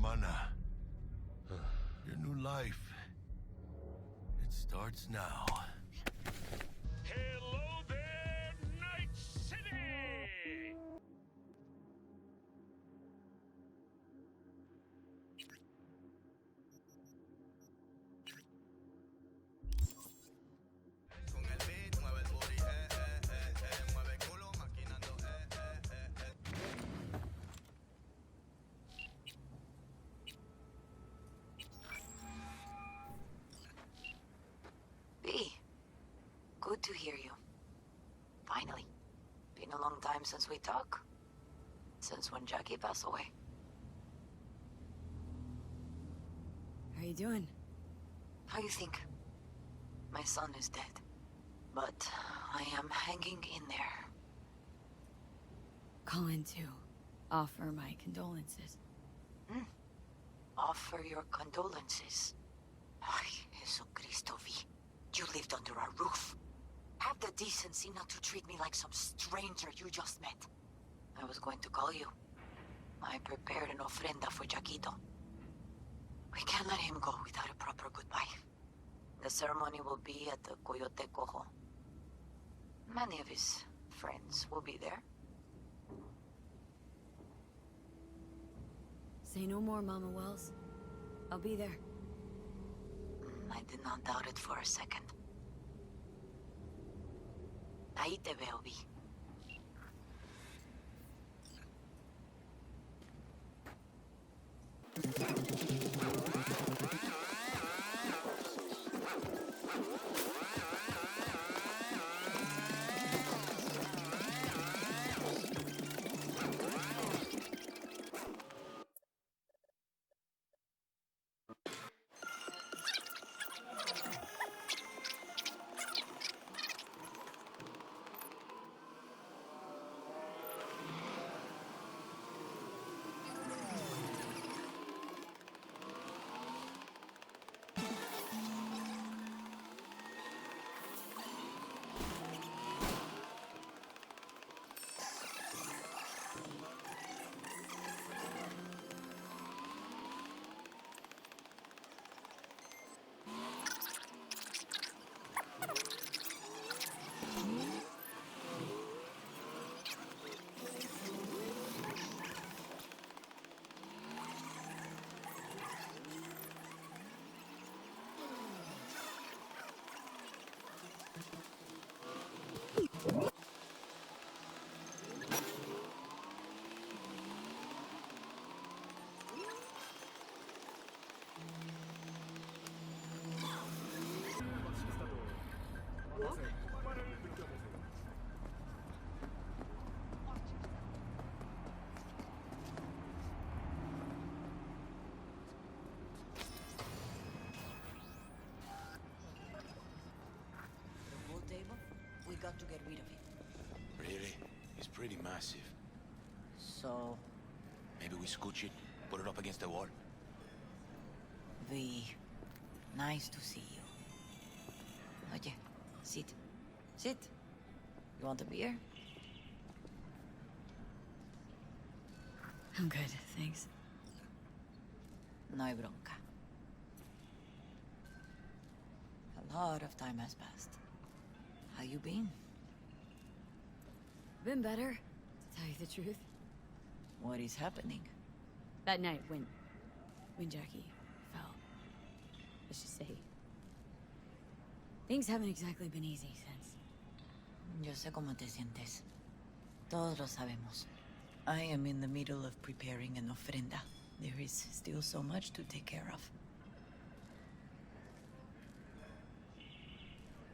hermana. Your new life. It starts now. Hello there, Night City! Con el beat, mueve el booty, mueve el culo, maquinando, B, good to hear you. Finally. Been a long time since we talked. Since when Jackie passed away. How you doing? How you think? My son is dead. But I am hanging in there. Calling to offer my condolences. Offer your condolences. Ay, Jesucristo, V. You lived under our roof. Have the decency not to treat me like some stranger you just met. I was going to call you. I prepared an ofrenda for Jaquito. We can't let him go without a proper goodbye. The ceremony will be at the Coyote Cojo. Many of his friends will be there. Say no more, Mama Wells. I'll be there. I did not doubt it for a second. Ahí te veo, Vi. The pool table? We got to get rid of it. Really? It's pretty massive. So, Maybe we scooch it, put it up against the wall. V, nice to see you. Oye, sit. Sit. You want a beer? I'm good, thanks. No hay bronca. A lot of time has passed. How you been? Been better, to tell you the truth. What is happening? That night when Jackie fell. Let's just say things haven't exactly been easy since. Yo sé cómo te sientes. Todos lo sabemos. I am in the middle of preparing an ofrenda. There is still so much to take care of.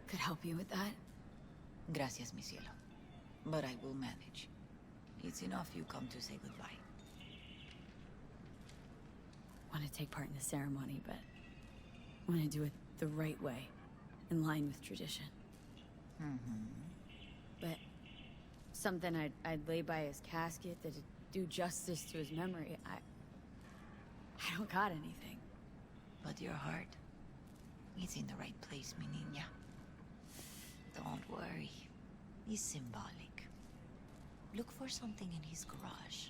Could help you with that. Gracias, mi cielo. But I will manage. It's enough you come to say goodbye. Want to take part in the ceremony, but want to do it the right way, in line with tradition. But something I'd lay by his casket that'd do justice to his memory. I don't got anything. But your heart is in the right place, mi niña. Don't worry. It's symbolic. Look for something in his garage.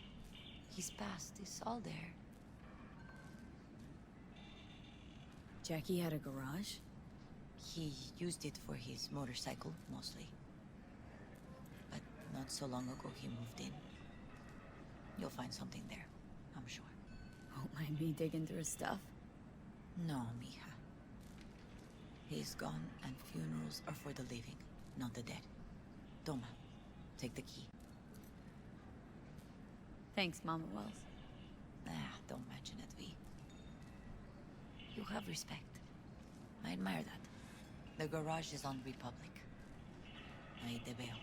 His past is all there. Jackie had a garage? He used it for his motorcycle, mostly. But not so long ago, he moved in. You'll find something there, I'm sure. Won't mind me digging through his stuff. No, mija. He's gone, and funerals are for the living, not the dead. Toma, take the key. Thanks, Mama Wells. Don't mention it, V. You have respect. I admire that. The garage is on Republic. Ahí te veo.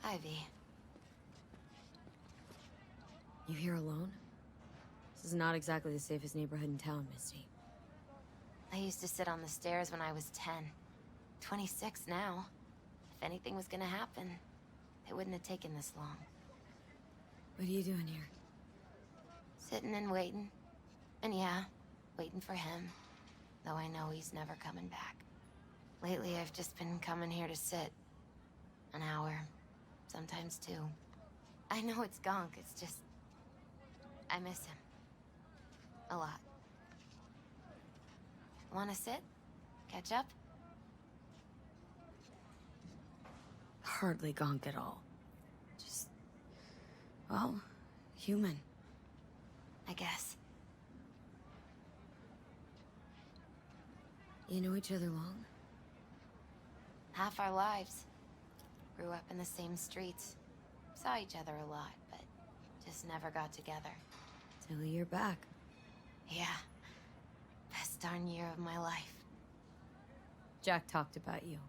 Ivy. You here alone? This is not exactly the safest neighborhood in town, Misty. I used to sit on the stairs when I was 10. 26 now. If anything was gonna happen, it wouldn't have taken this long. What are you doing here? Sitting and waiting. And yeah, waiting for him. Though I know he's never coming back. Lately, I've just been coming here to sit. An hour. Sometimes two. I know it's gunk, it's just... I miss him. A lot. Wanna sit? Catch up? Hardly gonk at all. Just... well, human. I guess. You know each other long? Half our lives. Grew up in the same streets. Saw each other a lot, but just never got together. Till you're back. Yeah. Best darn year of my life. Jack talked about you.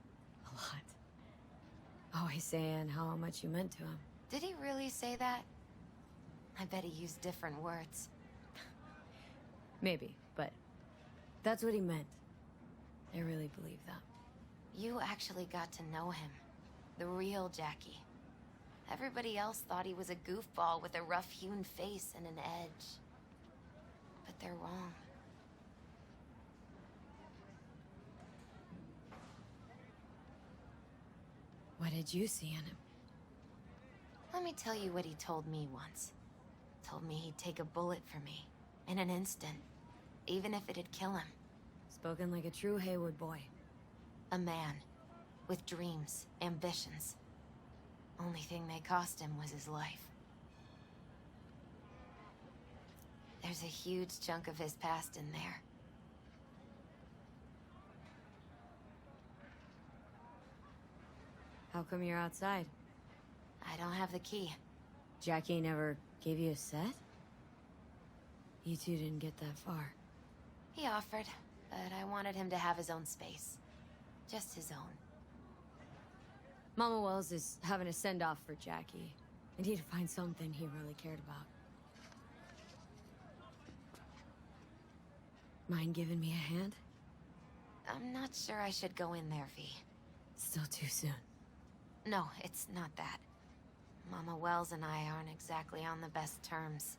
A lot. Always saying how much you meant to him. Did he really say that? I bet he used different words. Maybe, but that's what he meant. I really believe that. You actually got to know him. The real Jackie. Everybody else thought he was a goofball with a rough-hewn face and an edge. But they're wrong. What did you see in him? Let me tell you what he told me once. Told me he'd take a bullet for me. In an instant. Even if it'd kill him. Spoken like a true Haywood boy. A man. With dreams, ambitions. Only thing they cost him was his life. There's a huge chunk of his past in there. How come you're outside? I don't have the key. Jackie never gave you a set? You two didn't get that far. He offered, but I wanted him to have his own space. Just his own. Mama Wells is having a send-off for Jackie. I need to find something he really cared about. Mind giving me a hand? I'm not sure I should go in there, V. Still too soon. No, it's not that. Mama Wells and I aren't exactly on the best terms.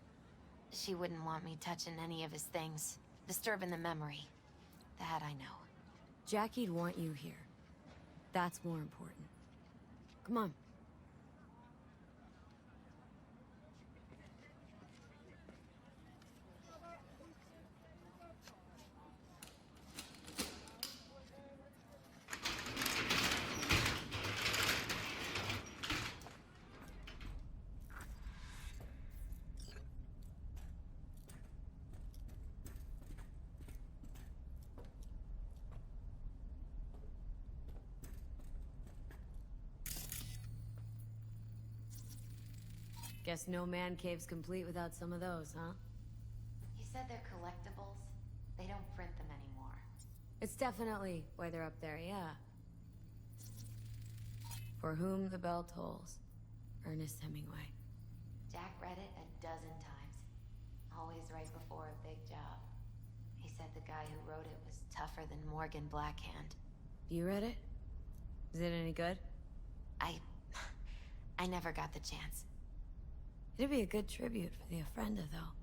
She wouldn't want me touching any of his things, disturbing the memory. That I know. Jackie'd want you here. That's more important. Come on. Guess no man cave's complete without some of those, huh? He said they're collectibles. They don't print them anymore. It's definitely why they're up there, yeah. For whom the bell tolls. Ernest Hemingway. Jack read it a dozen times. Always right before a big job. He said the guy who wrote it was tougher than Morgan Blackhand. You read it? Is it any good? I never got the chance. It'd be a good tribute for the Ofrenda, though.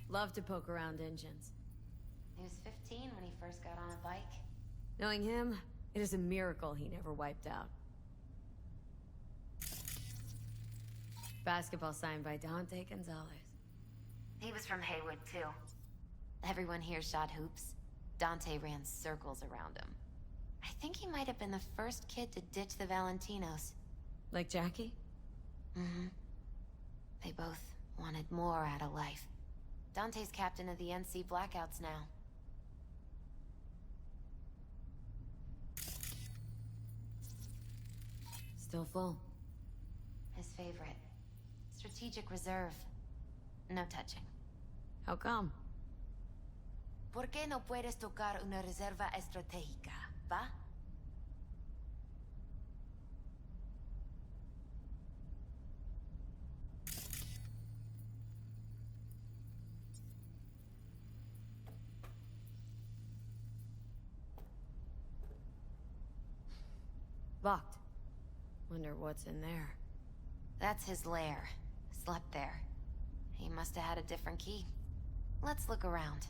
Love to poke around engines. He was 15 when he first got on a bike. Knowing him, it is a miracle he never wiped out. Basketball signed by Dante Gonzalez. He was from Haywood, too. Everyone here shot hoops. Dante ran circles around him. I think he might have been the first kid to ditch the Valentinos. Like Jackie? Mm-hmm. They both wanted more out of life. Dante's captain of the NC Blackouts now. Still full. His favorite. Strategic reserve. No touching. How come? ¿Por qué no puedes tocar una reserva estratégica, va? Locked. Wonder what's in there. That's his lair. Slept there. He must have had a different key. Let's look around.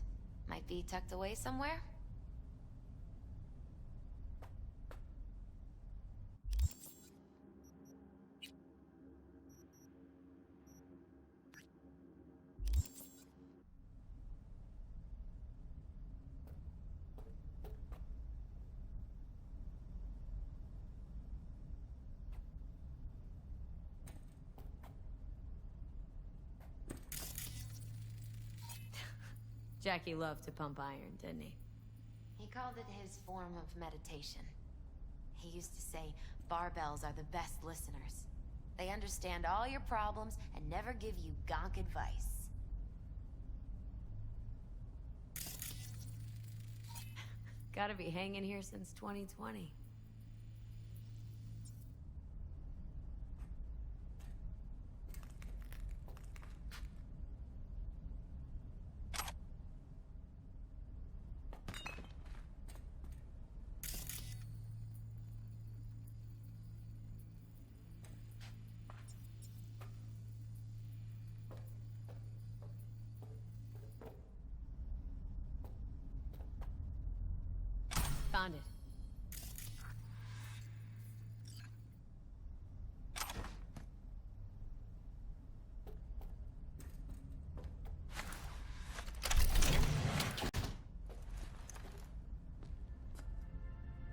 Might be tucked away somewhere? Jackie loved to pump iron, didn't he? He called it his form of meditation. He used to say, barbells are the best listeners. They understand all your problems and never give you gonk advice. Gotta be hanging here since 2020. Found it.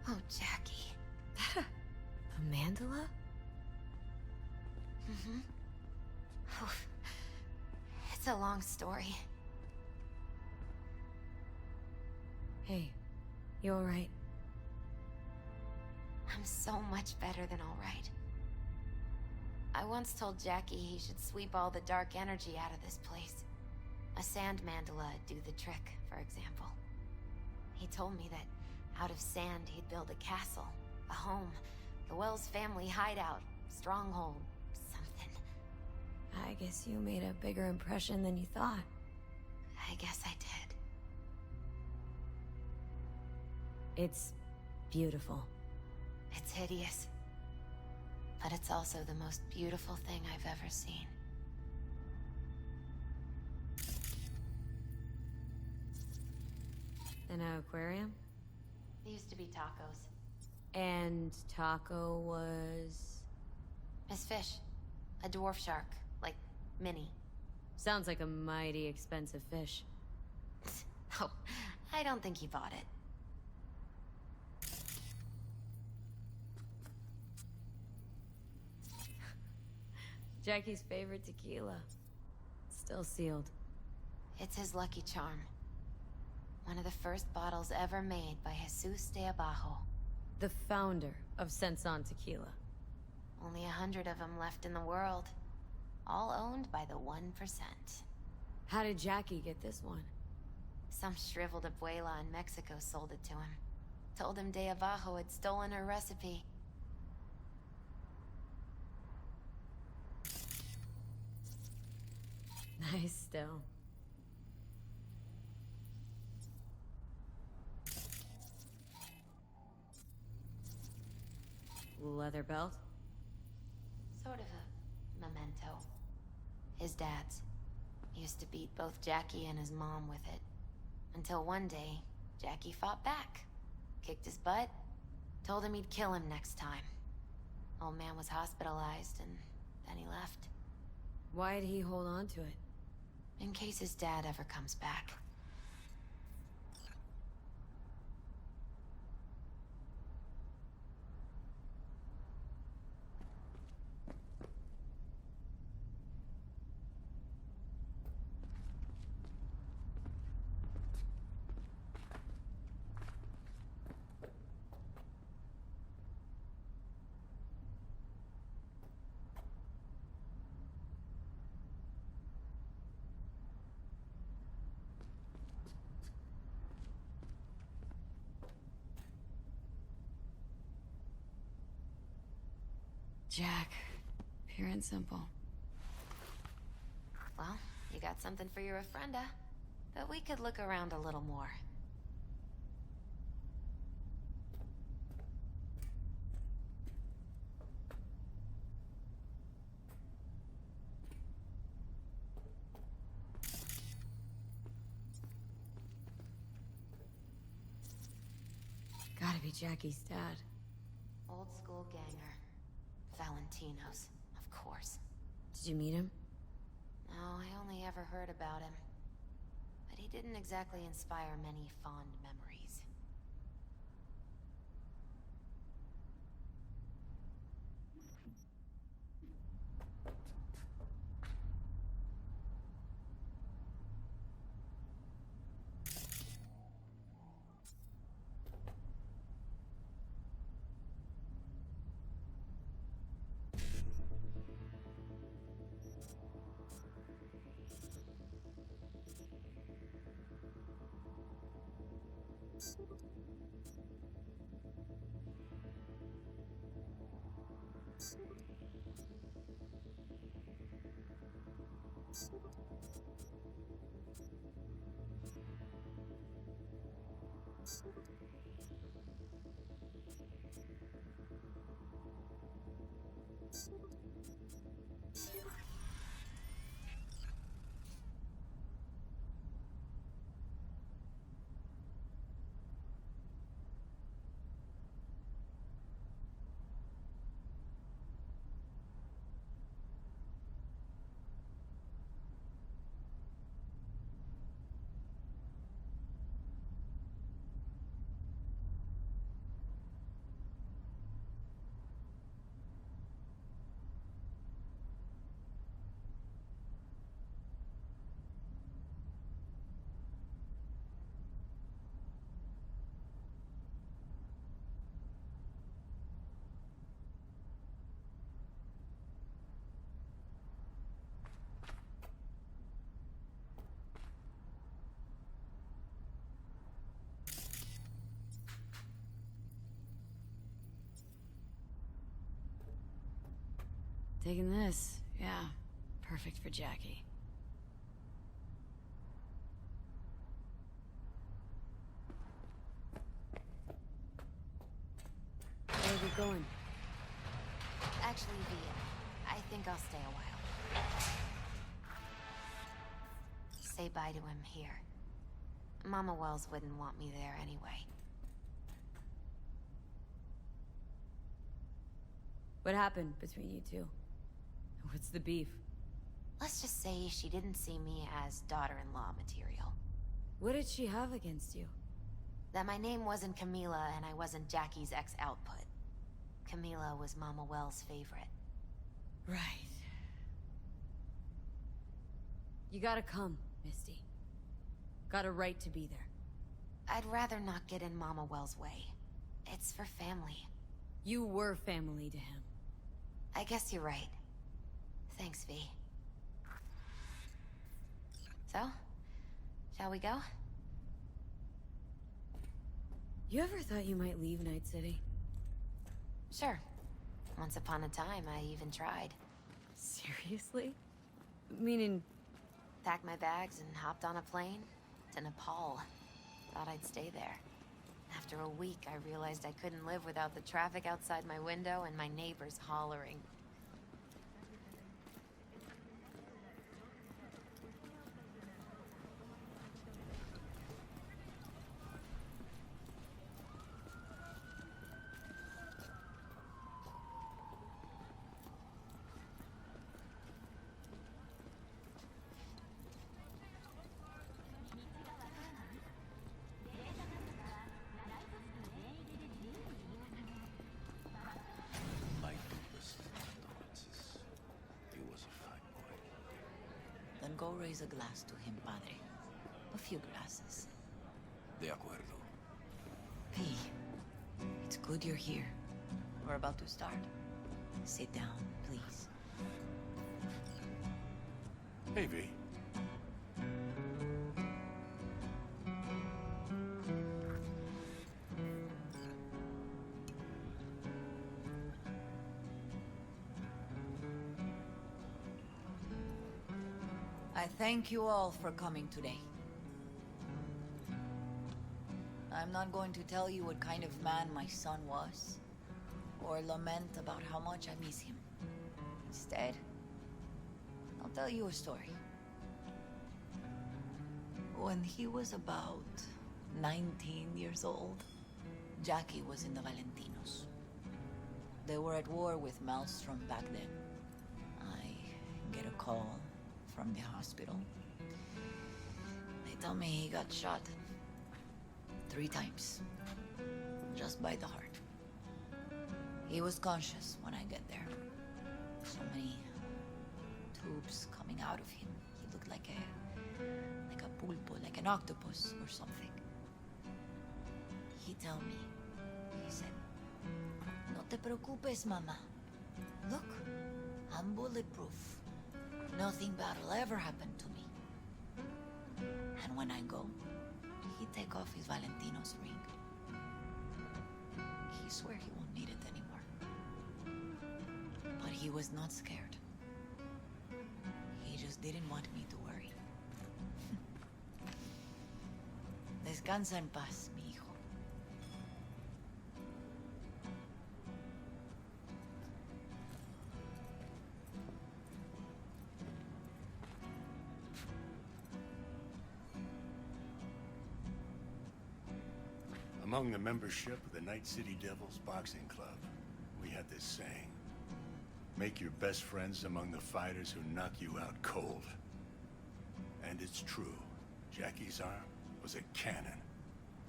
Oh, Jackie. A mandala? Mm-hmm. Oh, it's a long story. Hey, you alright? I'm so much better than alright. I once told Jackie he should sweep all the dark energy out of this place. A sand mandala would do the trick, for example. He told me that out of sand he'd build a castle, a home, the Wells family hideout, stronghold, something. I guess you made a bigger impression than you thought. I guess I did. It's beautiful. It's hideous. But it's also the most beautiful thing I've ever seen. An aquarium? It used to be Taco's. And Taco was... His fish. A dwarf shark. Like, mini. Sounds like a mighty expensive fish. Oh, I don't think he bought it. Jackie's favorite tequila. Still sealed. It's his lucky charm. One of the first bottles ever made by Jesus de Abajo. The founder of Senson Tequila. Only 100 of them left in the world. All owned by the 1%. How did Jackie get this one? Some shriveled abuela in Mexico sold it to him. Told him De Abajo had stolen her recipe. Nice still. Leather belt? Sort of a memento. His dad's. Used to beat both Jackie and his mom with it. Until one day, Jackie fought back. Kicked his butt. Told him he'd kill him next time. Old man was hospitalized, and then he left. Why'd he hold on to it? In case his dad ever comes back. Jack. Pure and simple. Well, you got something for your ofrenda. But we could look around a little more. Gotta be Jackie's dad. Old school ganger. Valentino's, of course. Did you meet him? No, I only ever heard about him. But he didn't exactly inspire many fond memories. Taking this, yeah. Perfect for Jackie. Where are we going? Actually, Via. I think I'll stay a while. Say bye to him here. Mama Wells wouldn't want me there anyway. What happened between you two? What's the beef? Let's just say she didn't see me as daughter-in-law material. What did she have against you? That my name wasn't Camila and I wasn't Jackie's ex-output. Camila was Mama Wells' favorite. Right. You gotta come, Misty. Got a right to be there. I'd rather not get in Mama Wells' way. It's for family. You were family to him. I guess you're right. Thanks, V. So, shall we go? You ever thought you might leave Night City? Sure. Once upon a time, I even tried. Seriously? Meaning, Packed my bags and hopped on a plane to Nepal. Thought I'd stay there. After a week, I realized I couldn't live without the traffic outside my window and my neighbors hollering. My deepest condolences. He was a fine boy. Then go raise a glass to him, Padre. A few glasses. De acuerdo. P, it's good you're here. We're about to start. Sit down, please. Hey, V. I thank you all for coming today. I'm not going to tell you what kind of man my son was, or lament about how much I miss him. Instead, I'll tell you a story. When he was about 19 years old, Jackie was in the Valentinos. They were at war with Maelstrom back then. I get a call from the hospital. They tell me he got shot 3 times, just by the heart. He was conscious when I get there. So many tubes coming out of him. He looked like a pulpo, like an octopus or something. He tell me, he said, "No te preocupes, mama. Look, I'm bulletproof. Nothing bad will ever happen to me." And when I go, he take off his Valentino's ring. He swear he won't need it anymore. But he was not scared. He just didn't want me to worry. Descansa en paz, mi hijo. Among the membership of the Night City Devils Boxing Club, we had this saying: make your best friends among the fighters who knock you out cold. And it's true. Jackie's arm was a cannon.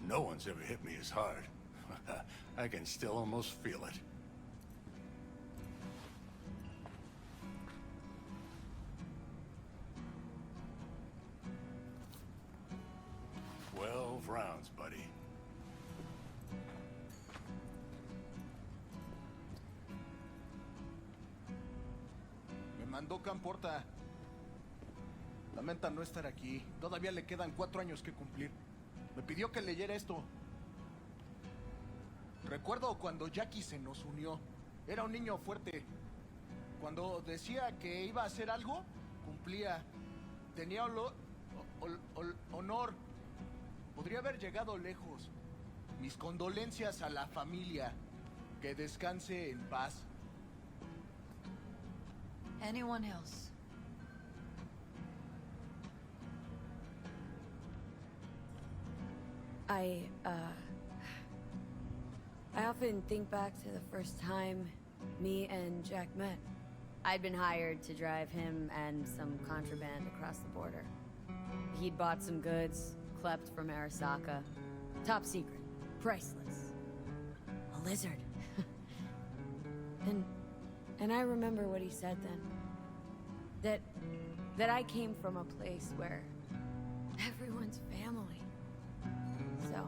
No one's ever hit me as hard. I can still almost feel it. "12 rounds, buddy." Me mandó Camporta. Lamenta no estar aquí. Todavía le quedan 4 años que cumplir. Me pidió que leyera esto. Recuerdo cuando Jackie se nos unió. Era un niño fuerte. Cuando decía que iba a hacer algo, cumplía. Tenía honor. Podría haber llegado lejos. Mis condolencias a la familia. Que descanse en paz. Anyone else? I often think back to the first time me and Jack met. I'd been hired to drive him and some contraband across the border. He'd bought some goods, klept from Arasaka. Top secret. Priceless. A lizard. And I remember what he said then. That I came from a place where everyone's family. So,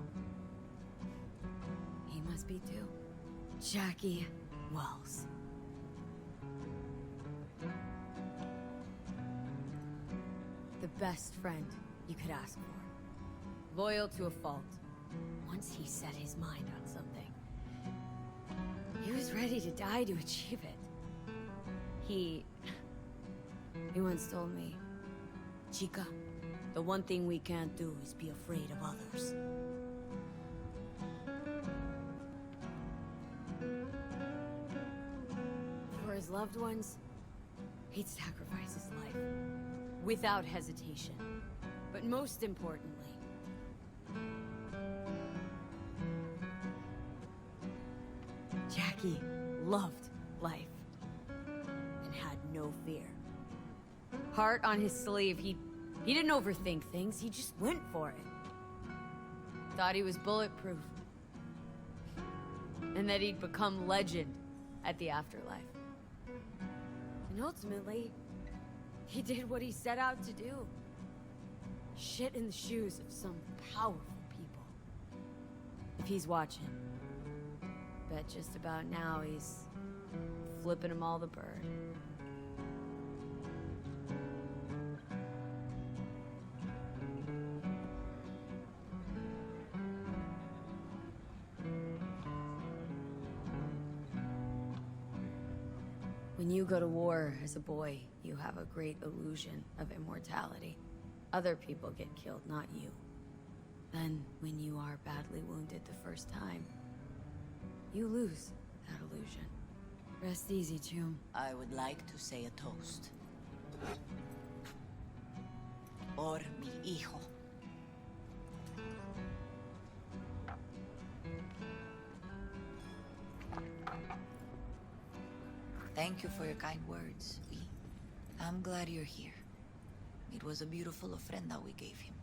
he must be too. Jackie Wells. The best friend you could ask for. Loyal to a fault. once he set his mind on something, he was ready to die to achieve it. He once told me, Chica, the one thing we can't do is be afraid of others. For his loved ones, he'd sacrifice his life without hesitation. But most importantly, Jackie loved life and had no fear. Heart on his sleeve, he didn't overthink things, he just went for it. Thought he was bulletproof. And that he'd become legend at the afterlife. And ultimately, he did what he set out to do. Shit in the shoes of some powerful people. If he's watching, bet just about now he's flipping them all the bird. When you go to war as a boy, you have a great illusion of immortality. Other people get killed, not you. Then, when you are badly wounded the first time, you lose that illusion. Rest easy, Chum. I would like to say a toast. Por mi hijo. Thank you for your kind words, Vi. I'm glad you're here. It was a beautiful ofrenda we gave him.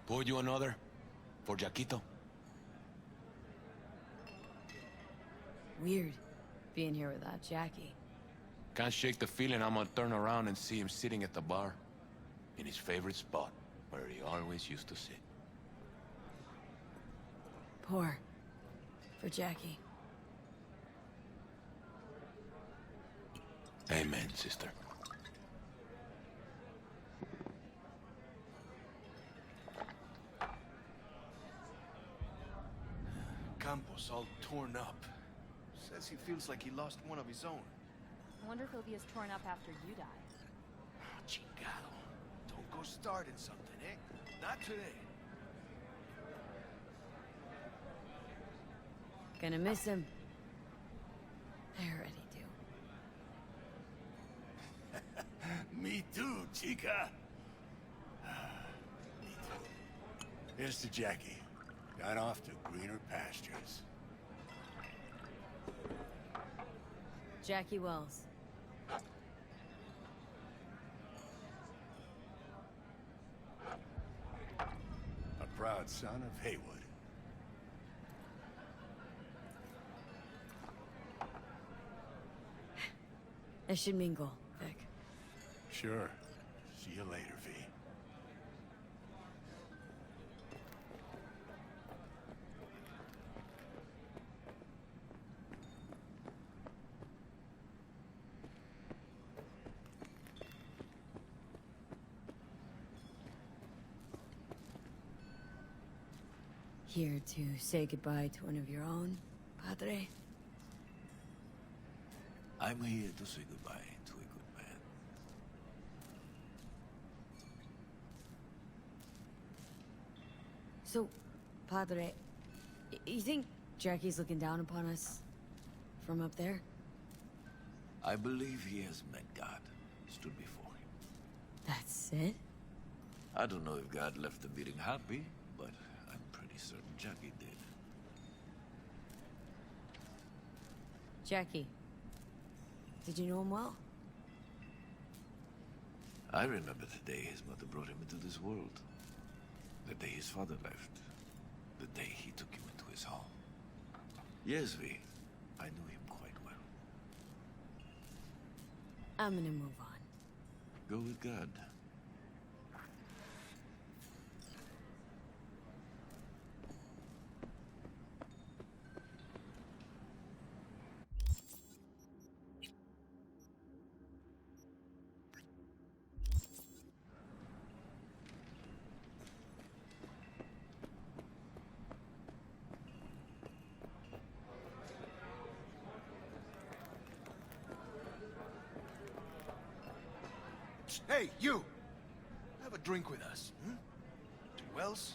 Pour you another? For Jaquito? Weird, being here without Jackie. Can't shake the feeling I'm gonna turn around and see him sitting at the bar. In his favorite spot, where he always used to sit. Pour. For Jackie. Amen, sister. Campos all torn up. Says he feels like he lost one of his own. I wonder if he'll be as torn up after you die. Oh, chingado. Don't go starting something, eh? Not today. Gonna miss him. I already do. Me too, chica. Me too. Here's to Jackie. Got off to greener pastures. Jackie Wells. A proud son of Haywood. I should mingle, Vic. Sure. See you later, V. Here to say goodbye to one of your own, Padre? I'm here to say goodbye to a good man. So, Padre, you think Jackie's looking down upon us from up there? I believe he has met God, stood before him. That's it? I don't know if God left the meeting happy, but I'm pretty certain Jackie did. Jackie, did you know him well? I remember the day his mother brought him into this world. The day his father left. The day he took him into his home. Yes, V. I knew him quite well. I'm gonna move on. Go with God. Wells, hey, you! Have a drink with us, hmm? To Wells?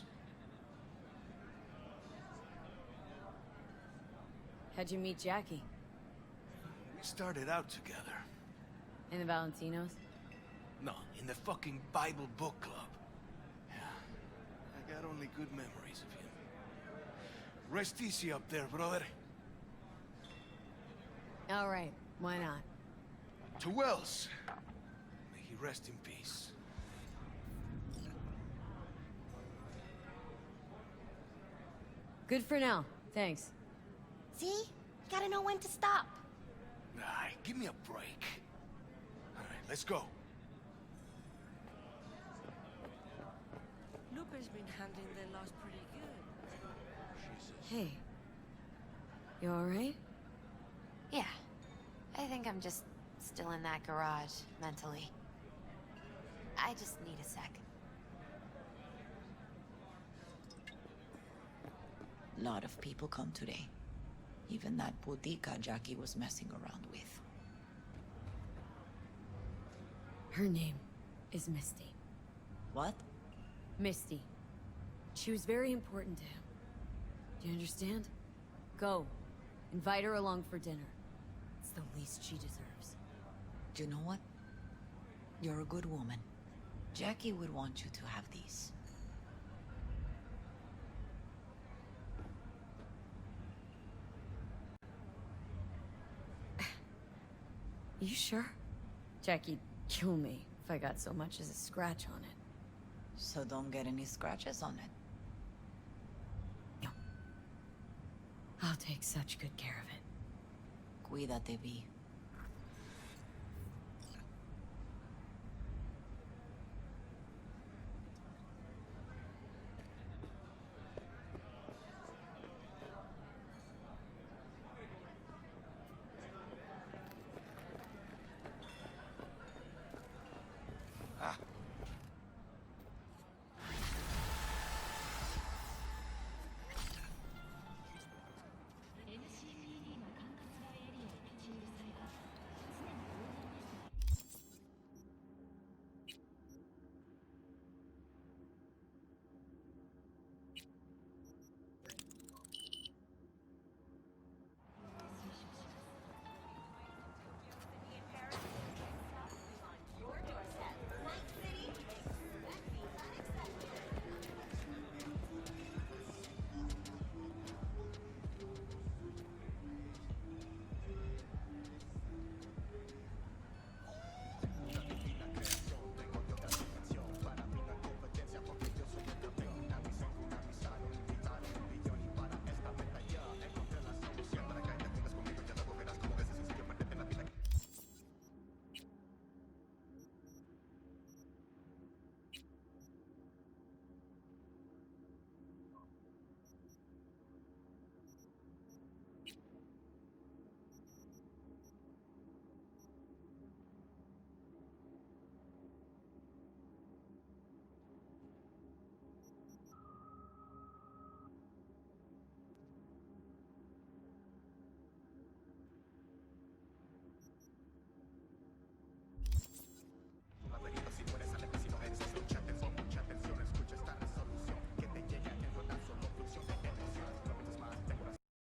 How'd you meet Jackie? We started out together. In the Valentinos? No, in the fucking Bible book club. Yeah, I got only good memories of him. Rest easy up there, brother. All right, why not? To Wells. May he rest in peace. Good for now, thanks. See? Gotta know when to stop. Ay, give me a break. All right, let's go. Lupe's been handling the loss pretty good. Hey. You alright? Yeah. I think I'm just still in that garage, mentally. I just need a sec. Lot of people come today. Even that bodega Jackie was messing around with. Her name is Misty. What? Misty. She was very important to him. Do you understand? Go. Invite her along for dinner. It's the least she deserves. Do you know what? You're a good woman. Jackie would want you to have these. You sure? Jackie'd kill me if I got so much as a scratch on it. So don't get any scratches on it. No. I'll take such good care of it. Cuídate, Vi. Ah,